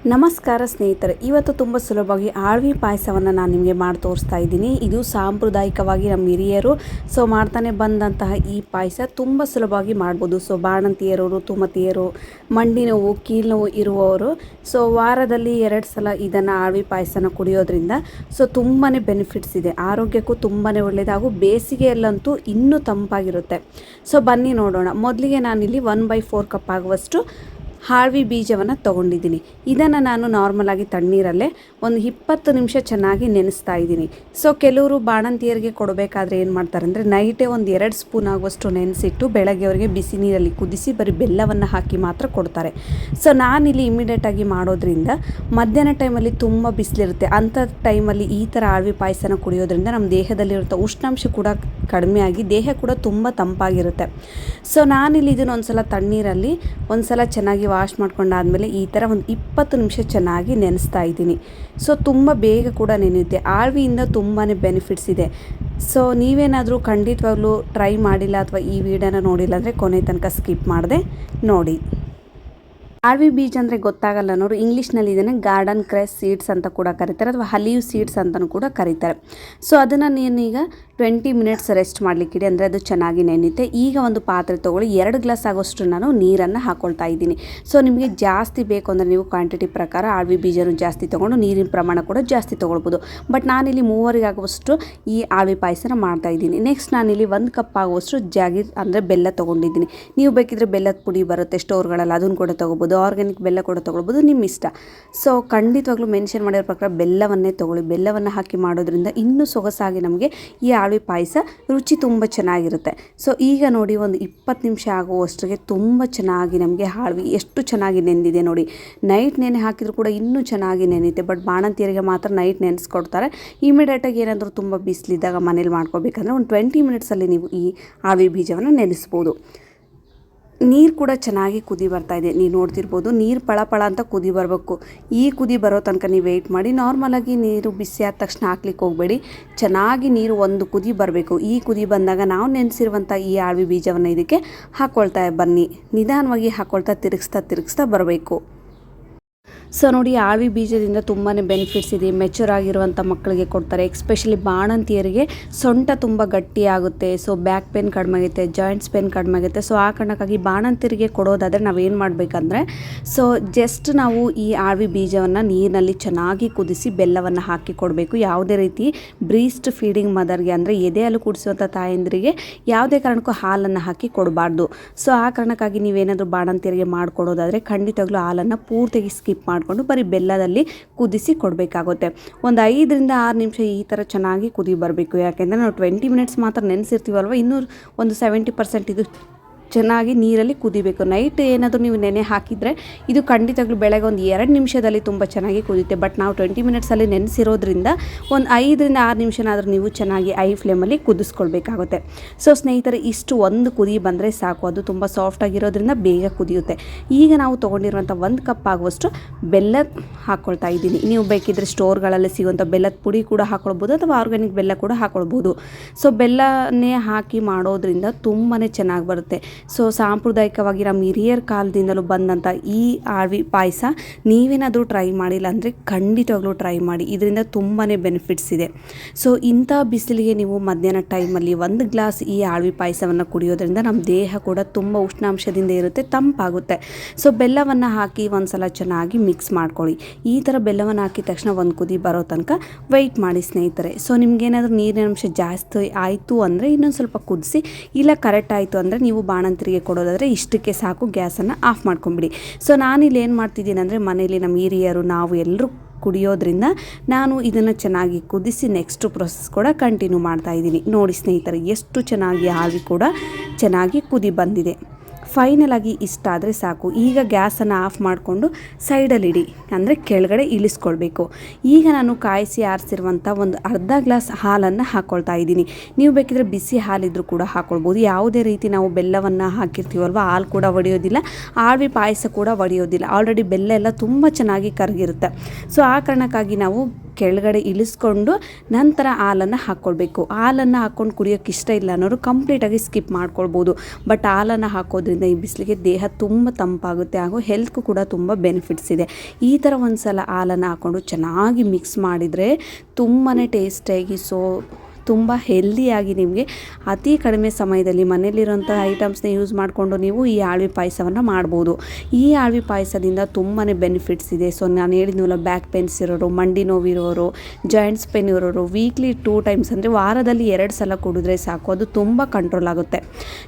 ನಮಸ್ಕಾರ ಸ್ನೇಹಿತರೆ, ಇವತ್ತು ತುಂಬ ಸುಲಭವಾಗಿ ಆಳ್ವಿ ಪಾಯಸವನ್ನು ನಾನು ನಿಮಗೆ ಮಾಡಿ ತೋರಿಸ್ತಾ ಇದ್ದೀನಿ. ಇದು ಸಾಂಪ್ರದಾಯಿಕವಾಗಿ ನಮ್ಮ ಹಿರಿಯರು ಮಾಡ್ತಾನೆ ಬಂದಂತಹ ಈ ಪಾಯಸ ತುಂಬ ಸುಲಭವಾಗಿ ಮಾಡ್ಬೋದು. ಬಾಣಂತಿಯರು, ಋತುಮತಿಯರು, ಮಂಡಿ ನೋವು, ಕೀಲು ನೋವು ಇರುವವರು ವಾರದಲ್ಲಿ 2 ಸಲ ಇದನ್ನು ಆಳ್ವಿ ಪಾಯಸನ ಕುಡಿಯೋದ್ರಿಂದ ತುಂಬಾ ಬೆನಿಫಿಟ್ಸ್ ಇದೆ. ಆರೋಗ್ಯಕ್ಕೂ ತುಂಬಾ ಒಳ್ಳೆಯದು ಹಾಗೂ ಬೇಸಿಗೆಯಲ್ಲಂತೂ ಇನ್ನೂ ತಂಪಾಗಿರುತ್ತೆ. ಬನ್ನಿ ನೋಡೋಣ. ಮೊದಲಿಗೆ ನಾನಿಲ್ಲಿ 1/4 ಕಪ್ ಆಗುವಷ್ಟು ಆಳ್ವಿ ಬೀಜವನ್ನು ತೊಗೊಂಡಿದ್ದೀನಿ. ಇದನ್ನು ನಾನು ನಾರ್ಮಲಾಗಿ ತಣ್ಣೀರಲ್ಲೇ ಒಂದು 20 ನಿಮಿಷ ಚೆನ್ನಾಗಿ ನೆನೆಸ್ತಾ ಇದ್ದೀನಿ. ಕೆಲವರು ಬಾಣಂತಿಯರಿಗೆ ಕೊಡಬೇಕಾದ್ರೆ ಏನು ಮಾಡ್ತಾರೆ ಅಂದರೆ ನೈಟೇ ಒಂದು 2 ಸ್ಪೂನ್ ಆಗುವಷ್ಟು ನೆನೆಸಿಟ್ಟು ಬೆಳಗ್ಗೆ ಅವರಿಗೆ ಬಿಸಿ ನೀರಲ್ಲಿ ಕುದಿಸಿ ಬರೀ ಬೆಲ್ಲವನ್ನು ಹಾಕಿ ಮಾತ್ರ ಕೊಡ್ತಾರೆ. ನಾನಿಲ್ಲಿ ಇಮಿಡಿಯೇಟಾಗಿ ಮಾಡೋದ್ರಿಂದ ಮಧ್ಯಾಹ್ನ ಟೈಮಲ್ಲಿ ತುಂಬ ಬಿಸಿಲಿರುತ್ತೆ. ಅಂಥ ಟೈಮಲ್ಲಿ ಈ ಥರ ಆಳ್ವಿ ಪಾಯಸನ ಕುಡಿಯೋದ್ರಿಂದ ನಮ್ಮ ದೇಹದಲ್ಲಿರುವಂಥ ಉಷ್ಣಾಂಶ ಕೂಡ ಕಡಿಮೆಯಾಗಿ ದೇಹ ಕೂಡ ತುಂಬ ತಂಪಾಗಿರುತ್ತೆ. ನಾನಿಲ್ಲಿ ಇದನ್ನು ಒಂದು ಸಲ ತಣ್ಣೀರಲ್ಲಿ ಒಂದು ಸಲ ಚೆನ್ನಾಗಿ ವಾಶ್ ಮಾಡ್ಕೊಂಡಾದಮೇಲೆ ಈ ಥರ ಒಂದು 20 ನಿಮಿಷ ಚೆನ್ನಾಗಿ ನೆನೆಸ್ತಾ ಇದ್ದೀನಿ. ತುಂಬ ಬೇಗ ಕೂಡ ನೆನೆಯುತ್ತೆ. ಆಳ್ವಿಯಿಂದ ತುಂಬಾ ಬೆನಿಫಿಟ್ಸ್ ಇದೆ. ನೀವೇನಾದರೂ ಖಂಡಿತವಾಗ್ಲೂ ಟ್ರೈ ಮಾಡಿಲ್ಲ ಅಥವಾ ಈ ವಿಡಿಯೋನ ನೋಡಿಲ್ಲ ಅಂದರೆ ಕೊನೆ ತನಕ ಸ್ಕಿಪ್ ಮಾಡದೆ ನೋಡಿ. ಆಳ್ವಿ ಬೀಜ ಅಂದರೆ ಗೊತ್ತಾಗಲ್ಲ ಅನ್ನೋರು ಇಂಗ್ಲೀಷ್ನಲ್ಲಿ ಇದನ್ನು ಗಾರ್ಡನ್ ಕ್ರೆಸ್ ಸೀಡ್ಸ್ ಅಂತ ಕೂಡ ಕರೀತಾರೆ ಅಥವಾ ಹಲೀವ್ ಸೀಡ್ಸ್ ಅಂತಲೂ ಕೂಡ ಕರೀತಾರೆ. ಅದನ್ನು ನೀನೀಗ 20 ಮಿನಿಟ್ಸ್ ರೆಸ್ಟ್ ಮಾಡಲಿಕ್ಕಿಡಿ, ಅಂದರೆ ಅದು ಚೆನ್ನಾಗಿ ನೆನೆಯುತ್ತೆ. ಈಗ ಒಂದು ಪಾತ್ರೆ ತೊಗೊಳ್ಳಿ, 2 ಗ್ಲಾಸ್ ಆಗೋಷ್ಟು ನಾನು ನೀರನ್ನು ಹಾಕ್ಕೊಳ್ತಾ ಇದ್ದೀನಿ. ನಿಮಗೆ ಜಾಸ್ತಿ ಬೇಕು ಅಂದರೆ ನೀವು ಕ್ವಾಂಟಿಟಿ ಪ್ರಕಾರ ಆಳ್ವಿ ಬೀಜನೂ ಜಾಸ್ತಿ ತೊಗೊಂಡು ನೀರಿನ ಪ್ರಮಾಣ ಕೂಡ ಜಾಸ್ತಿ ತೊಗೊಳ್ಬೋದು. ಬಟ್ ನಾನಿಲ್ಲಿ 3 ಆಗುವಷ್ಟು ಈ ಆಳ್ವಿ ಪಾಯಸನ ಮಾಡ್ತಾಯಿದ್ದೀನಿ. ನೆಕ್ಸ್ಟ್ ನಾನಿಲ್ಲಿ 1 ಕಪ್ ಆಗುವಷ್ಟು ಜಾಗೀರ್ ಅಂದರೆ ಬೆಲ್ಲ ತೊಗೊಂಡಿದ್ದೀನಿ. ನೀವು ಬೇಕಿದ್ರೆ ಬೆಲ್ಲದ ಪುಡಿ ಬರುತ್ತೆ ಸ್ಟೋರ್ಗಳಲ್ಲಿ, ಅದನ್ನು ಕೂಡ ತೊಗೋಬೋದು. ಆರ್ಗ್ಯಾನಿಕ್ ಬೆಲ್ಲ ಕೂಡ ತೊಗೊಳ್ಬೋದು, ನಿಮ್ಮ ಇಷ್ಟ. ಖಂಡಿತವಾಗ್ಲೂ ಮೆನ್ಷನ್ ಮಾಡಿರೋ ಪ್ರಕಾರ ಬೆಲ್ಲವನ್ನೇ ತೊಗೊಳ್ಳಿ. ಬೆಲ್ಲವನ್ನು ಹಾಕಿ ಮಾಡೋದ್ರಿಂದ ಇನ್ನೂ ಸೊಗಸಾಗಿ ನಮಗೆ ಈ ಆಳ್ವಿ ಪಾಯಸ ರುಚಿ ತುಂಬ ಚೆನ್ನಾಗಿರುತ್ತೆ. ಈಗ ನೋಡಿ, ಒಂದು 20 ನಿಮಿಷ ಆಗುವಷ್ಟಿಗೆ ತುಂಬ ಚೆನ್ನಾಗಿ ನಮಗೆ ಆಳ್ವಿ ಎಷ್ಟು ಚೆನ್ನಾಗಿ ನೆಂದಿದೆ ನೋಡಿ. ನೈಟ್ ನೆನೆ ಹಾಕಿದರೂ ಕೂಡ ಇನ್ನೂ ಚೆನ್ನಾಗಿ ನೆನೆಯುತ್ತೆ. ಬಟ್ ಬಾಣಂತಿಯರಿಗೆ ಮಾತ್ರ ನೈಟ್ ನೆನೆಸ್ಕೊಡ್ತಾರೆ. ಇಮಿಡಿಯೇಟಾಗಿ ಏನಾದರೂ ತುಂಬ ಬಿಸಿಲಿದ್ದಾಗ ಮನೇಲಿ ಮಾಡ್ಕೋಬೇಕಂದ್ರೆ ಒಂದು 20 ಮಿನಿಟ್ಸಲ್ಲಿ ನೀವು ಈ ಆಳ್ವಿ ಬೀಜವನ್ನು ನೆನೆಸ್ಬೋದು. ನೀರು ಕೂಡ ಚೆನ್ನಾಗಿ ಕುದಿ ಬರ್ತಾಯಿದೆ, ನೀವು ನೋಡ್ತಿರ್ಬೋದು. ನೀರು ಪಳ ಅಂತ ಕುದಿ ಬರಬೇಕು. ಈ ಕುದಿ ಬರೋ ತನಕ ನೀವು ವೆಯ್ಟ್ ಮಾಡಿ. ನಾರ್ಮಲಾಗಿ ನೀರು ಬಿಸಿ ಆದ ತಕ್ಷಣ ಹಾಕ್ಲಿಕ್ಕೆ ಹೋಗಬೇಡಿ. ಚೆನ್ನಾಗಿ ನೀರು ಒಂದು ಕುದಿ ಬರಬೇಕು. ಈ ಕುದಿ ಬಂದಾಗ ನಾವು ನೆನೆಸಿರುವಂಥ ಈ ಆಳ್ವಿ ಬೀಜವನ್ನು ಇದಕ್ಕೆ ಹಾಕ್ಕೊಳ್ತಾ ಬನ್ನಿ. ನಿಧಾನವಾಗಿ ಹಾಕ್ಕೊಳ್ತಾ ತಿರುಗಿಸ್ತಾ ಬರಬೇಕು. ನೋಡಿ, ಆಳ್ವಿ ಬೀಜದಿಂದ ತುಂಬಾ ಬೆನಿಫಿಟ್ಸ್ ಇದೆ. ಮೆಚೂರ್ ಆಗಿರುವಂಥ ಮಕ್ಕಳಿಗೆ ಕೊಡ್ತಾರೆ. ಎಕ್ಸ್ಪೆಷಲಿ ಬಾಣಂತಿಯರಿಗೆ ಸೊಂಟ ತುಂಬ ಗಟ್ಟಿಯಾಗುತ್ತೆ. ಬ್ಯಾಕ್ ಪೇನ್ ಕಡಿಮೆ ಆಗುತ್ತೆ, ಜಾಯಿಂಟ್ಸ್ ಪೇನ್ ಕಡಿಮೆ ಆಗುತ್ತೆ. ಆ ಕಾರಣಕ್ಕಾಗಿ ಬಾಣಂತಿಯರಿಗೆ ಕೊಡೋದಾದರೆ ನಾವೇನು ಮಾಡಬೇಕಂದ್ರೆ ಜಸ್ಟ್ ನಾವು ಈ ಆಳ್ವಿ ಬೀಜವನ್ನು ನೀರಿನಲ್ಲಿ ಚೆನ್ನಾಗಿ ಕುದಿಸಿ ಬೆಲ್ಲವನ್ನು ಹಾಕಿ ಕೊಡಬೇಕು. ಯಾವುದೇ ರೀತಿ ಬ್ರೀಸ್ಟ್ ಫೀಡಿಂಗ್ ಮದರ್ಗೆ ಅಂದರೆ ಎದೆ ಹಾಲು ಕುಡಿಸುವಂಥ ತಾಯಂದಿರಿಗೆ ಯಾವುದೇ ಕಾರಣಕ್ಕೂ ಹಾಲನ್ನು ಹಾಕಿ ಕೊಡಬಾರ್ದು. ಆ ಕಾರಣಕ್ಕಾಗಿ ನೀವೇನಾದರೂ ಬಾಣಂತಿಯರಿಗೆ ಮಾಡಿಕೊಡೋದಾದರೆ ಖಂಡಿತವಾಗ್ಲೂ ಹಾಲನ್ನು ಪೂರ್ತಿಯಾಗಿ ಸ್ಕಿಪ್ ಮಾಡಿಕೊಂಡು ಬರೀ ಬೆಲ್ಲದಲ್ಲಿ ಕುದಿಸಿ ಕೊಡಬೇಕಾಗುತ್ತೆ. ಒಂದು 5ರಿಂದ 6 ನಿಮಿಷ ಈ ಥರ ಚೆನ್ನಾಗಿ ಕುದಿ ಬರಬೇಕು. ಯಾಕೆಂದರೆ ನಾವು 20 ಮಿನಿಟ್ಸ್ ಮಾತ್ರ ನೆನೆಸಿರ್ತೀವಲ್ವ, ಇನ್ನೂ ಒಂದು 70% ಇದು ಚೆನ್ನಾಗಿ ನೀರಲ್ಲಿ ಕುದಿಬೇಕು. ನೈಟ್ ಏನಾದರೂ ನೀವು ನೆನೆ ಹಾಕಿದರೆ ಇದು ಖಂಡಿತವಾಗ್ಲೂ ಬೆಳಗ್ಗೆ ಒಂದು 2 ನಿಮಿಷದಲ್ಲಿ ತುಂಬ ಚೆನ್ನಾಗಿ ಕುದಿಯುತ್ತೆ. ಬಟ್ ನಾವು 20 ಮಿನಿಟ್ಸಲ್ಲಿ ನೆನೆಸಿರೋದ್ರಿಂದ ಒಂದು 5ರಿಂದ 6 ನಿಮಿಷನಾದರೂ ನೀವು ಚೆನ್ನಾಗಿ ಐ ಫ್ಲೇಮಲ್ಲಿ ಕುದಿಸ್ಕೊಳ್ಬೇಕಾಗುತ್ತೆ. ಸ್ನೇಹಿತರೆ, ಇಷ್ಟು ಒಂದು ಕುದಿ ಬಂದರೆ ಸಾಕು. ಅದು ತುಂಬ ಸಾಫ್ಟಾಗಿರೋದ್ರಿಂದ ಬೇಗ ಕುದಿಯುತ್ತೆ. ಈಗ ನಾವು ತೊಗೊಂಡಿರುವಂಥ 1 ಕಪ್ ಆಗುವಷ್ಟು ಬೆಲ್ಲ ಹಾಕ್ಕೊಳ್ತಾ ಇದ್ದೀನಿ. ನೀವು ಬೇಕಿದ್ದರೆ ಸ್ಟೋರ್ಗಳಲ್ಲಿ ಸಿಗುವಂಥ ಬೆಲ್ಲದ ಪುಡಿ ಕೂಡ ಹಾಕ್ಕೊಳ್ಬೋದು ಅಥವಾ ಆರ್ಗ್ಯಾನಿಕ್ ಬೆಲ್ಲ ಕೂಡ ಹಾಕ್ಕೊಳ್ಬೋದು. ಬೆಲ್ಲನೇ ಹಾಕಿ ಮಾಡೋದ್ರಿಂದ ತುಂಬಾ ಚೆನ್ನಾಗಿ ಬರುತ್ತೆ. ಸಾಂಪ್ರದಾಯಿಕವಾಗಿ ನಮ್ಮ ಹಿರಿಯರ ಕಾಲದಿಂದಲೂ ಬಂದಂಥ ಈ ಆಳ್ವಿ ಪಾಯಸ ನೀವೇನಾದರೂ ಟ್ರೈ ಮಾಡಿಲ್ಲ ಅಂದರೆ ಖಂಡಿತವಾಗ್ಲೂ ಟ್ರೈ ಮಾಡಿ. ಇದರಿಂದ ತುಂಬಾ ಬೆನಿಫಿಟ್ಸ್ ಇದೆ. ಇಂಥ ಬಿಸಿಲಿಗೆ ನೀವು ಮಧ್ಯಾಹ್ನ ಟೈಮಲ್ಲಿ 1 ಗ್ಲಾಸ್ ಈ ಆಳ್ವಿ ಪಾಯಸವನ್ನು ಕುಡಿಯೋದ್ರಿಂದ ನಮ್ಮ ದೇಹ ಕೂಡ ತುಂಬ ಉಷ್ಣಾಂಶದಿಂದ ಇರುತ್ತೆ, ತಂಪಾಗುತ್ತೆ. ಬೆಲ್ಲವನ್ನು ಹಾಕಿ ಒಂದು ಸಲ ಚೆನ್ನಾಗಿ ಮಿಕ್ಸ್ ಮಾಡ್ಕೊಳ್ಳಿ. ಈ ಥರ ಬೆಲ್ಲವನ್ನು ಹಾಕಿದ ತಕ್ಷಣ ಒಂದು ಕುದಿ ಬರೋ ತನಕ ವೆಯ್ಟ್ ಮಾಡಿ ಸ್ನೇಹಿತರೆ. ನಿಮಗೇನಾದರೂ ನೀರಿನ ಅಂಶ ಜಾಸ್ತಿ ಆಯಿತು ಅಂದರೆ ಇನ್ನೊಂದು ಸ್ವಲ್ಪ ಕುದಿಸಿ, ಇಲ್ಲ ಕರೆಕ್ಟ್ ಆಯಿತು ಅಂದರೆ ನೀವು ಬಾಣಂತರಿಗೆ ಕೊಡೋದಾದರೆ ಇಷ್ಟಕ್ಕೆ ಸಾಕು, ಗ್ಯಾಸನ್ನು ಆಫ್ ಮಾಡ್ಕೊಂಬಿಡಿ. ನಾನಿಲ್ಲಿ ಏನು ಮಾಡ್ತಿದ್ದೀನಿ ಅಂದರೆ ಮನೇಲಿ ನಮ್ಮ ಹಿರಿಯರು ನಾವು ಎಲ್ಲರೂ ಕುಡಿಯೋದ್ರಿಂದ ನಾನು ಇದನ್ನು ಚೆನ್ನಾಗಿ ಕುದಿಸಿ ನೆಕ್ಸ್ಟ್ ಪ್ರೊಸೆಸ್ ಕೂಡ ಕಂಟಿನ್ಯೂ ಮಾಡ್ತಾ ಇದ್ದೀನಿ. ನೋಡಿ ಸ್ನೇಹಿತರೆ, ಎಷ್ಟು ಚೆನ್ನಾಗಿ ಆಳ್ವಿ ಕೂಡ ಚೆನ್ನಾಗಿ ಕುದಿ ಬಂದಿದೆ. ಫೈನಲ್ ಆಗಿ ಇಷ್ಟ ಆದರೆ ಸಾಕು. ಈಗ ಗ್ಯಾಸನ್ನು ಆಫ್ ಮಾಡಿಕೊಂಡು ಸೈಡಲ್ಲಿಡಿ, ಅಂದರೆ ಕೆಳಗಡೆ ಇಳಿಸ್ಕೊಳ್ಬೇಕು. ಈಗ ನಾನು ಕಾಯಿಸಿ ಆರಿಸಿರುವಂಥ ಒಂದು ಅರ್ಧ ಗ್ಲಾಸ್ ಹಾಲನ್ನು ಹಾಕ್ಕೊಳ್ತಾ ಇದ್ದೀನಿ. ನೀವು ಬೇಕಿದ್ರೆ ಬಿಸಿ ಹಾಲಿದ್ರೂ ಕೂಡ ಹಾಕ್ಕೊಳ್ಬೋದು. ಯಾವುದೇ ರೀತಿ ನಾವು ಬೆಲ್ಲವನ್ನು ಹಾಕಿರ್ತೀವಲ್ವ, ಹಾಲು ಕೂಡ ಒಡೆಯೋದಿಲ್ಲ, ಆಳ್ವಿ ಪಾಯಸ ಕೂಡ ಒಡೆಯೋದಿಲ್ಲ. ಆಲ್ರೆಡಿ ಬೆಲ್ಲ ಎಲ್ಲ ತುಂಬ ಚೆನ್ನಾಗಿ ಕರಗಿರುತ್ತೆ. ಆ ಕಾರಣಕ್ಕಾಗಿ ನಾವು ಕೆಳಗಡೆ ಇಳಿಸ್ಕೊಂಡು ನಂತರ ಹಾಲನ್ನು ಹಾಕ್ಕೊಳ್ಬೇಕು. ಹಾಲನ್ನು ಹಾಕ್ಕೊಂಡು ಕುಡಿಯೋಕ್ಕೆ ಇಷ್ಟ ಇಲ್ಲ ಅನ್ನೋರು ಕಂಪ್ಲೀಟಾಗಿ ಸ್ಕಿಪ್ ಮಾಡ್ಕೊಳ್ಬೋದು. ಬಟ್ ಹಾಲನ್ನು ಹಾಕೋದ್ರಿಂದ ಈ ಬಿಸಿಲಿಗೆ ದೇಹ ತುಂಬ ತಂಪಾಗುತ್ತೆ ಹಾಗೂ ಹೆಲ್ತ್ಗೂ ಕೂಡ ತುಂಬ ಬೆನಿಫಿಟ್ಸ್ ಇದೆ. ಈ ಥರ ಒಂದು ಸಲ ಹಾಲನ್ನು ಹಾಕ್ಕೊಂಡು ಚೆನ್ನಾಗಿ ಮಿಕ್ಸ್ ಮಾಡಿದರೆ ತುಂಬಾ ಟೇಸ್ಟಿಯಾಗಿ ತುಂಬ ಹೆಲ್ದಿಯಾಗಿ ನಿಮಗೆ ಅತಿ ಕಡಿಮೆ ಸಮಯದಲ್ಲಿ ಮನೆಯಲ್ಲಿರೋಂಥ ಐಟಮ್ಸ್ನ ಯೂಸ್ ಮಾಡಿಕೊಂಡು ನೀವು ಈ ಆಳ್ವಿ ಪಾಯಸವನ್ನು ಮಾಡ್ಬೋದು. ಈ ಆಳ್ವಿ ಪಾಯಸದಿಂದ ತುಂಬಾ ಬೆನಿಫಿಟ್ಸ್ ಇದೆ. ಸೊ ನಾನು ಹೇಳಿದ್ನಲ್ಲ, ಬ್ಯಾಕ್ ಪೇನ್ಸ್ ಇರೋರು, ಮಂಡಿ ನೋವಿರೋರು, ಜಾಯಿಂಟ್ಸ್ ಪೇನ್ ಇರೋರು ವೀಕ್ಲಿ 2 ಟೈಮ್ಸ್ ಅಂದರೆ ವಾರದಲ್ಲಿ 2 ಸಲ ಕುಡಿದ್ರೆ ಸಾಕು, ಅದು ತುಂಬ ಕಂಟ್ರೋಲ್ ಆಗುತ್ತೆ.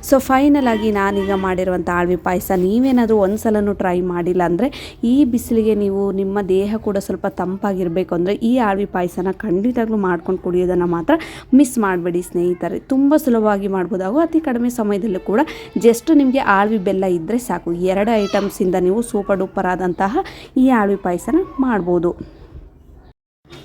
ಸೊ ಫೈನಲ್ ಆಗಿ ನಾನೀಗ ಮಾಡಿರುವಂಥ ಆಳ್ವಿ ಪಾಯಸ ನೀವೇನಾದರೂ ಒಂದು ಸಲನೂ ಟ್ರೈ ಮಾಡಿಲ್ಲ ಅಂದರೆ ಈ ಬಿಸಿಲಿಗೆ ನೀವು ನಿಮ್ಮ ದೇಹ ಕೂಡ ಸ್ವಲ್ಪ ತಂಪಾಗಿರಬೇಕು ಅಂದರೆ ಈ ಆಳ್ವಿ ಪಾಯಸನ ಖಂಡಿತವಾಗ್ಲೂ ಮಾಡ್ಕೊಂಡು ಕುಡಿಯೋದನ್ನು ಮಾತ್ರ ಮಿಸ್ ಮಾಡಬೇಡಿ ಸ್ನೇಹಿತರೆ. ತುಂಬ ಸುಲಭವಾಗಿ ಮಾಡ್ಬೋದು ಹಾಗೂ ಅತಿ ಕಡಿಮೆ ಸಮಯದಲ್ಲೂ ಕೂಡ ಜಸ್ಟ್ ನಿಮಗೆ ಆಳ್ವಿ ಬೆಲ್ಲ ಇದ್ದರೆ ಸಾಕು. 2 ಐಟಮ್ಸಿಂದ ನೀವು ಸೂಪರ್ ಡೂಪರ್ ಆದಂತಹ ಈ ಆಳ್ವಿ ಪಾಯಸನ ಮಾಡ್ಬೋದು.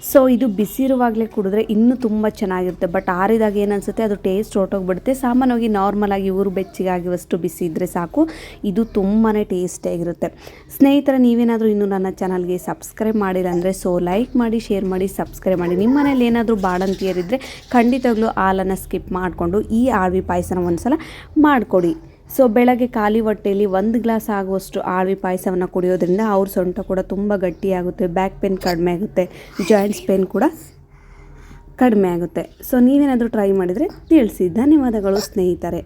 ಸೊ ಇದು ಬಿಸಿ ಇರುವಾಗಲೇ ಕುಡಿದ್ರೆ ಇನ್ನೂ ತುಂಬ ಚೆನ್ನಾಗಿರುತ್ತೆ. ಬಟ್ ಆರಿದಾಗ ಏನನ್ಸುತ್ತೆ, ಅದು ಟೇಸ್ಟ್ ಹೊರಟೋಗ್ಬಿಡುತ್ತೆ. ಸಾಮಾನ್ಯವಾಗಿ ನಾರ್ಮಲಾಗಿ ಊರು ಬೆಚ್ಚಗಾಗುವಷ್ಟು ಬಿಸಿ ಇದ್ದರೆ ಸಾಕು, ಇದು ತುಂಬಾ ಟೇಸ್ಟಿಯಾಗಿರುತ್ತೆ. ಸ್ನೇಹಿತರೆ, ನೀವೇನಾದರೂ ಇನ್ನೂ ನನ್ನ ಚಾನಲ್ಗೆ ಸಬ್ಸ್ಕ್ರೈಬ್ ಮಾಡಿಲ್ಲ ಅಂದರೆ ಲೈಕ್ ಮಾಡಿ, ಶೇರ್ ಮಾಡಿ, ಸಬ್ಸ್ಕ್ರೈಬ್ ಮಾಡಿ. ನಿಮ್ಮ ಮನೇಲಿ ಏನಾದರೂ ಬಾಣಂತಿಯರಿದ್ದರೆ ಖಂಡಿತವಾಗ್ಲೂ ಹಾಲನ್ನು ಸ್ಕಿಪ್ ಮಾಡಿಕೊಂಡು ಈ ಆಳ್ವಿ ಪಾಯಸನ ಒಂದು ಸಲ ಮಾಡಿಕೊಡಿ. ಸೊ ಬೆಳಗ್ಗೆ ಖಾಲಿ ಹೊಟ್ಟೆಯಲ್ಲಿ 1 ಗ್ಲಾಸ್ ಆಗುವಷ್ಟು ಆಳ್ವಿ ಪಾಯಸವನ್ನು ಕುಡಿಯೋದ್ರಿಂದ ಅವ್ರ ಸೊಂಟ ಕೂಡ ತುಂಬ ಗಟ್ಟಿಯಾಗುತ್ತೆ, ಬ್ಯಾಕ್ ಪೇನ್ ಕಡಿಮೆ ಆಗುತ್ತೆ, ಜಾಯಿಂಟ್ಸ್ ಪೇನ್ ಕೂಡ ಕಡಿಮೆ ಆಗುತ್ತೆ. ಸೊ ನೀವೇನಾದರೂ ಟ್ರೈ ಮಾಡಿದರೆ ತಿಳಿಸಿ. ಧನ್ಯವಾದಗಳು ಸ್ನೇಹಿತರೆ.